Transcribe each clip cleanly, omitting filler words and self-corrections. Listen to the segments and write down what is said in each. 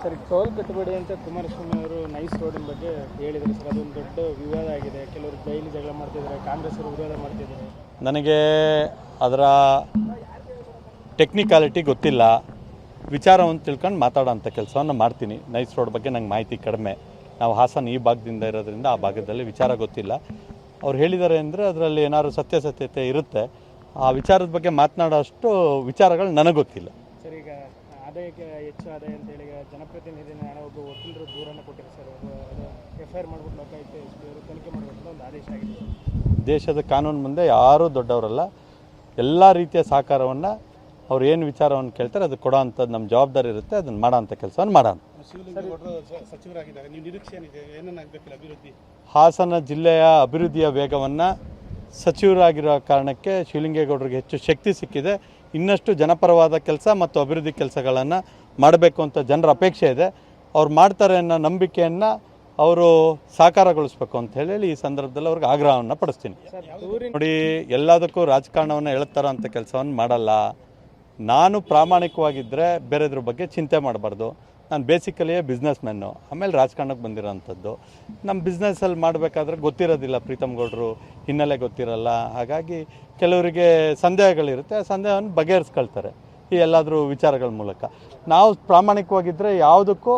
Sir, toll ಕಟ್ಟಬೇಡಿ ಅಂತ ಕುಮಾರಸ್ವಾಮಿ ಅವರು nice ರೋಡಿನ ಬಗ್ಗೆ ಹೇಳಿದರು ಸರ್. ಅದೊಂದು ದೊಡ್ಡ ವಿವಾದ ಆಗಿದೆ. ಕೆಲವರು ಡೈಲಿ ಜಗಳ ಮಾಡ್ತಿದ್ದಾರೆ, ಕಾಂಗ್ರೆಸ್ ಅವರು ವಿರೋಧ ಮಾಡ್ತಿದ್ದಾರೆ. ನನಗೆ ಅದರ ಟೆಕ್ನಿಕಾಲಿಟಿ ಗೊತ್ತಿಲ್ಲ. ವಿಚಾರವನ್ನು ತಿಳ್ಕೊಂಡು ಮಾತಾಡೋಂಥ ಕೆಲಸವನ್ನು ಮಾಡ್ತೀನಿ. ನೈಸ್ ರೋಡ್ ಬಗ್ಗೆ ನಂಗೆ ಮಾಹಿತಿ ಕಡಿಮೆ. ನಾವು ಹಾಸನ ಈ ಭಾಗದಿಂದ ಇರೋದ್ರಿಂದ ಆ ಭಾಗದಲ್ಲಿ ವಿಚಾರ ಗೊತ್ತಿಲ್ಲ. ಅವ್ರು ಹೇಳಿದ್ದಾರೆ ಅಂದರೆ ಅದರಲ್ಲಿ ಏನಾದ್ರು ಸತ್ಯಾಸತ್ಯತೆ ಇರುತ್ತೆ. ಆ ವಿಚಾರದ ಬಗ್ಗೆ ಮಾತನಾಡೋಷ್ಟು ವಿಚಾರಗಳು ನನಗೆ ಗೊತ್ತಿಲ್ಲ. ಸರ್, ಈಗ ಆದಾಯಕ್ಕೆ ಹೆಚ್ಚು ಆದಾಯ ಅಂತೇಳಿ ಜನಪ್ರತಿನಿಧಿನ ಒಬ್ಬ ವಕೀಲರು ದೂರನ್ನು ಕೊಟ್ಟಿದ್ದಾರೆ ಸರ್. ಅದು FIR ಮಾಡಿಬಿಟ್ಟು ಲೋಕಾಯುಕ್ತ SP ಅವರು ತನಿಖೆ ಮಾಡಬೇಕು ಒಂದು ಆದೇಶ ಆಗಿದೆ. ದೇಶದ ಕಾನೂನು ಮುಂದೆ ಯಾರೂ ದೊಡ್ಡವರಲ್ಲ. ಎಲ್ಲ ರೀತಿಯ ಸಹಕಾರವನ್ನು ಅವ್ರು ಏನು ವಿಚಾರವನ್ನು ಕೇಳ್ತಾರೆ ಅದು ಕೊಡೋ ಅಂಥದ್ದು ನಮ್ಮ ಜವಾಬ್ದಾರಿ ಇರುತ್ತೆ. ಅದನ್ನು ಮಾಡೋ ಅಂಥ ಕೆಲಸವನ್ನು ಮಾಡೋಣ. ಹಾಸನ ಜಿಲ್ಲೆಯ ಅಭಿವೃದ್ಧಿಯ ವೇಗವನ್ನು ಸಚಿವರಾಗಿರೋ ಕಾರಣಕ್ಕೆ ಶಿವಲಿಂಗೇಗೌಡರಿಗೆ ಹೆಚ್ಚು ಶಕ್ತಿ ಸಿಕ್ಕಿದೆ. ಇನ್ನಷ್ಟು ಜನಪರವಾದ ಕೆಲಸ ಮತ್ತು ಅಭಿವೃದ್ಧಿ ಕೆಲಸಗಳನ್ನು ಮಾಡಬೇಕು ಅಂತ ಜನರ ಅಪೇಕ್ಷೆ ಇದೆ. ಅವ್ರು ಮಾಡ್ತಾರೆ ಅನ್ನೋ ನಂಬಿಕೆಯನ್ನು ಅವರು ಸಾಕಾರಗೊಳಿಸ್ಬೇಕು ಅಂತ ಹೇಳಿ ಈ ಸಂದರ್ಭದಲ್ಲಿ ಅವ್ರಿಗೆ ಆಗ್ರಹವನ್ನು ಪಡಿಸ್ತೀನಿ. ನೋಡಿ, ಎಲ್ಲದಕ್ಕೂ ರಾಜಕಾರಣವನ್ನು ಎಳ್ತಾರೋ ಅಂಥ ಕೆಲಸವನ್ನು ಮಾಡಲ್ಲ. ನಾನು ಪ್ರಾಮಾಣಿಕವಾಗಿದ್ದರೆ ಬೇರೆದ್ರ ಬಗ್ಗೆ ಚಿಂತೆ ಮಾಡಬಾರ್ದು. ನಾನು ಬೇಸಿಕಲಿಯೇ ಬಿಸ್ನೆಸ್ ಮ್ಯಾನು, ಆಮೇಲೆ ರಾಜಕಾರಣಕ್ಕೆ ಬಂದಿರೋಂಥದ್ದು. ನಮ್ಮ ಬಿಸ್ನೆಸ್ಸಲ್ಲಿ ಮಾಡಬೇಕಾದ್ರೆ ಗೊತ್ತಿರೋದಿಲ್ಲ, ಪ್ರೀತಮ್ ಗೌಡರು ಹಿನ್ನೆಲೆ ಗೊತ್ತಿರಲ್ಲ. ಹಾಗಾಗಿ ಕೆಲವರಿಗೆ ಸಂದೇಹಗಳಿರುತ್ತೆ. ಆ ಸಂದೇಹವನ್ನು ಬಗೆಹರಿಸ್ಕೊಳ್ತಾರೆ ಈ ಎಲ್ಲಾದರೂ ವಿಚಾರಗಳ ಮೂಲಕ. ನಾವು ಪ್ರಾಮಾಣಿಕವಾಗಿದ್ದರೆ ಯಾವುದಕ್ಕೂ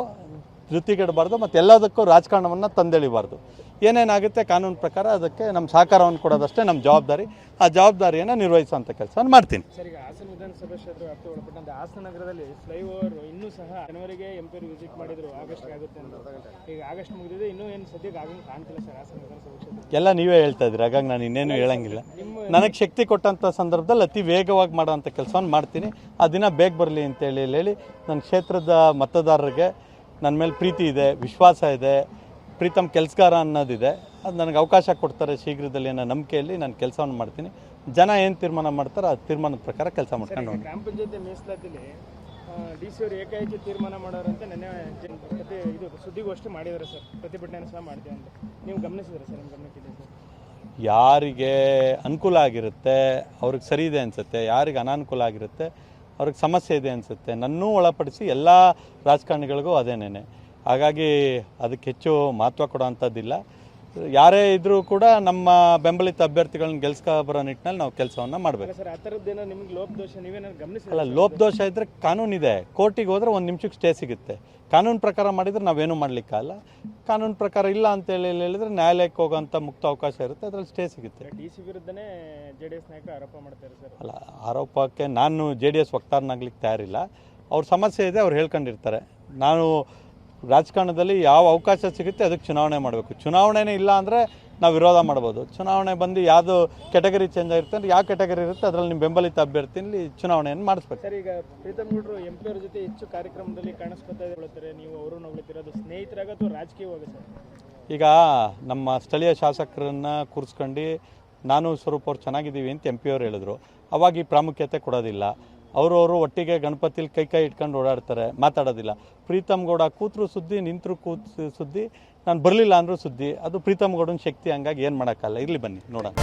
ಧೃತಿಗೆಡಬಾರ್ದು ಮತ್ತು ಎಲ್ಲದಕ್ಕೂ ರಾಜಕಾರಣವನ್ನು ತಂದೆಳಿಬಾರ್ದು. ಏನೇನಾಗುತ್ತೆ ಕಾನೂನು ಪ್ರಕಾರ ಅದಕ್ಕೆ ನಮ್ಮ ಸಹಕಾರವನ್ನು ಕೊಡೋದಷ್ಟೇ ನಮ್ಮ ಜವಾಬ್ದಾರಿ. ಆ ಜವಾಬ್ದಾರಿಯನ್ನು ನಿರ್ವಹಿಸುವಂಥ ಕೆಲಸವನ್ನು ಮಾಡ್ತೀನಿ. ಸರ್, ಈಗ ಹಾಸನ ವಿಧಾನಸಭಾ ಕ್ಷೇತ್ರ ವ್ಯಾಪ್ತಿ ಒಳಪಟ್ಟಂತೆ ಹಾಸನ ನಗರದಲ್ಲಿ ಫ್ಲೈಓವರ್ ಇನ್ನೂ ಸಹ ಜನವರಿಗೆ MP ವಿಸಿಟ್ ಮಾಡಿದ್ರು, ಆಗಸ್ಟ್ ಆಗುತ್ತೆ ಅಂತ. ಈಗ ಆಗಸ್ಟ್ ಮುಗಿದಿದೆ, ಇನ್ನೂ ಏನು ಸದ್ಯಕ್ಕೆ ಆಗಂಗೆ ಕಾಣ್ತಿಲ್ಲ ಸರ್ ಹಾಸನ ವಿಧಾನಸಭಾ ಕ್ಷೇತ್ರ. ಎಲ್ಲ ನೀವೇ ಹೇಳ್ತಾ ಇದ್ದೀರಿ, ಹಾಗಾಗಿ ನಾನು ಇನ್ನೇನು ಹೇಳಂಗಿಲ್ಲ. ನನಗೆ ಶಕ್ತಿ ಕೊಟ್ಟಂಥ ಸಂದರ್ಭದಲ್ಲಿ ಅತಿ ವೇಗವಾಗಿ ಮಾಡೋಂಥ ಕೆಲಸವನ್ನು ಮಾಡ್ತೀನಿ. ಆ ದಿನ ಬೇಗ ಬರಲಿ ಅಂತೇಳಿ ನನ್ನ ಕ್ಷೇತ್ರದ ಮತದಾರರಿಗೆ ನನ್ನ ಮೇಲೆ ಪ್ರೀತಿ ಇದೆ, ವಿಶ್ವಾಸ ಇದೆ, ಪ್ರೀತಮ್ ಕೆಲಸಗಾರ ಅನ್ನೋದಿದೆ. ಅದು ನನಗೆ ಅವಕಾಶ ಕೊಡ್ತಾರೆ ಶೀಘ್ರದಲ್ಲಿ ಅನ್ನೋ ನಂಬಿಕೆಯಲ್ಲಿ ನಾನು ಕೆಲಸವನ್ನು ಮಾಡ್ತೀನಿ. ಜನ ಏನು ತೀರ್ಮಾನ ಮಾಡ್ತಾರೋ ಆ ತೀರ್ಮಾನದ ಪ್ರಕಾರ ಕೆಲಸ ಮಾಡ್ಕೊಂಡು ಹೋಗಿ. ಗ್ರಾಮ ಪಂಚಾಯತಿ ಮೀಸಲಾತಿಲಿ DC ಅವರು ಏಕಾಏಕಿ ತೀರ್ಮಾನ ಮಾಡೋರಂತೆ ನೆನ್ನೆ ಇದು ಸುದ್ದಿಗೋಷ್ಠಿ ಮಾಡಿದ್ದಾರೆ ಸರ್. ಪ್ರತಿಭಟನೆ ಸಹ ಮಾಡ್ತೀವಿ ಅಂತ ನೀವು ಗಮನಿಸಿದ್ರೆ ಸರ್? ನಿಮ್ಮ ಗಮನಕ್ಕಿದೆ ಸರ್? ಯಾರಿಗೆ ಅನುಕೂಲ ಆಗಿರುತ್ತೆ ಅವ್ರಿಗೆ ಸರಿ ಇದೆ ಅನಿಸುತ್ತೆ, ಯಾರಿಗೆ ಅನಾನುಕೂಲ ಆಗಿರುತ್ತೆ ಅವ್ರಿಗೆ ಸಮಸ್ಯೆ ಇದೆ ಅನಿಸುತ್ತೆ. ನನ್ನೂ ಒಳಪಡಿಸಿ ಎಲ್ಲ ರಾಜಕಾರಣಿಗಳಿಗೂ ಅದೇನೇನೆ. ಹಾಗಾಗಿ ಅದಕ್ಕೆ ಹೆಚ್ಚು ಮಹತ್ವ ಕೊಡೋ ಅಂಥದ್ದಿಲ್ಲ. ಯಾರೇ ಇದ್ದರೂ ಕೂಡ ನಮ್ಮ ಬೆಂಬಲಿತ ಅಭ್ಯರ್ಥಿಗಳನ್ನ ಗೆಲ್ಸ್ಕೊಬರೋ ನಿಟ್ಟಿನಲ್ಲಿ ನಾವು ಕೆಲಸವನ್ನು ಮಾಡಬೇಕು. ಸರ್, ಆ ಥರದ್ದೇನೋ ನಿಮಗೆ ಲೋಪದೋಷ ನೀವೇನಾದ್ರು ಗಮನಿಸಿ? ಅಲ್ಲ, ಲೋಪದೋಷ ಇದ್ದರೆ ಕಾನೂನಿದೆ. ಕೋರ್ಟಿಗೆ ಹೋದರೆ 1 ನಿಮಿಷಕ್ಕೆ ಸ್ಟೇ ಸಿಗುತ್ತೆ. ಕಾನೂನು ಪ್ರಕಾರ ಮಾಡಿದರೆ ನಾವೇನು ಮಾಡಲಿಕ್ಕಲ್ಲ. ಕಾನೂನು ಪ್ರಕಾರ ಇಲ್ಲ ಅಂತೇಳಿ ಹೇಳಿದರೆ ನ್ಯಾಯಾಲಯಕ್ಕೆ ಹೋಗೋಂಥ ಮುಕ್ತ ಅವಕಾಶ ಇರುತ್ತೆ, ಅದರಲ್ಲಿ ಸ್ಟೇ ಸಿಗುತ್ತೆ. DC ವಿರುದ್ಧನೇ JDS ನಾಯಕ ಆರೋಪ ಮಾಡ್ತಾರೆ ಸರ್. ಅಲ್ಲ, ಆರೋಪಕ್ಕೆ ನಾನು JDS ವಕ್ತಾರನಾಗ್ಲಿಕ್ಕೆ ತಯಾರಿಲ್ಲ. ಅವ್ರ ಸಮಸ್ಯೆ ಇದೆ, ಅವ್ರು ಹೇಳ್ಕೊಂಡಿರ್ತಾರೆ. ನಾನು ರಾಜಕಾರಣದಲ್ಲಿ ಯಾವ ಅವಕಾಶ ಸಿಗುತ್ತೆ ಅದಕ್ಕೆ ಚುನಾವಣೆ ಮಾಡಬೇಕು. ಚುನಾವಣೆನೇ ಇಲ್ಲ ಅಂದರೆ ನಾವು ವಿರೋಧ ಮಾಡ್ಬೋದು. ಚುನಾವಣೆ ಬಂದು ಯಾವುದು ಕೆಟಗರಿ ಚೇಂಜ್ ಆಗಿರುತ್ತೆ ಅಂದರೆ ಯಾವ ಕೆಟಗರಿ ಇರುತ್ತೆ ಅದರಲ್ಲಿ ನಿಮ್ಮ ಬೆಂಬಲಿತ ಅಭ್ಯರ್ಥಿಯಲ್ಲಿ ಚುನಾವಣೆಯನ್ನು ಮಾಡಿಸ್ಬೇಕು. ಸರ್, ಈಗ ಪ್ರೀತಮ್ ಗೌಡರು MP ಅವ್ರ ಜೊತೆ ಹೆಚ್ಚು ಕಾರ್ಯಕ್ರಮದಲ್ಲಿ ಕಾಣಿಸ್ಕೊಳ್ತಾರೆ, ನೀವು ಅವರನ್ನು ಹೊಗಳ್ತಿರೋದು ಸ್ನೇಹಿತರಾಗ ಅಥವಾ ರಾಜಕೀಯವಾಗಿ ಸರ್? ಈಗ ನಮ್ಮ ಸ್ಥಳೀಯ ಶಾಸಕರನ್ನು ಕೂರಿಸ್ಕೊಂಡು ನಾನು ಸ್ವರೂಪ ಅವ್ರು ಚೆನ್ನಾಗಿದ್ದೀವಿ ಅಂತ MP ಅವ್ರು ಹೇಳಿದ್ರು. ಅವಾಗ ಈ ಪ್ರಾಮುಖ್ಯತೆ ಕೊಡೋದಿಲ್ಲ. ಅವರು ಒಟ್ಟಿಗೆ ಗಣಪತಿಲಿ ಕೈ ಇಟ್ಕೊಂಡು ಓಡಾಡ್ತಾರೆ, ಮಾತಾಡೋದಿಲ್ಲ. ಪ್ರೀತಮ್ ಗೌಡ ಕೂತರು ಸುದ್ದಿ, ನಿಂತರು ಸುದ್ದಿ, ನಾನು ಬರಲಿಲ್ಲ ಅಂದರೂ ಸುದ್ದಿ. ಅದು ಪ್ರೀತಮ್ ಗೌಡನ ಶಕ್ತಿ. ಹಂಗಾಗಿ ಏನು ಮಾಡೋಕ್ಕಲ್ಲ. ಇರಲಿ, ಬನ್ನಿ ನೋಡೋಣ.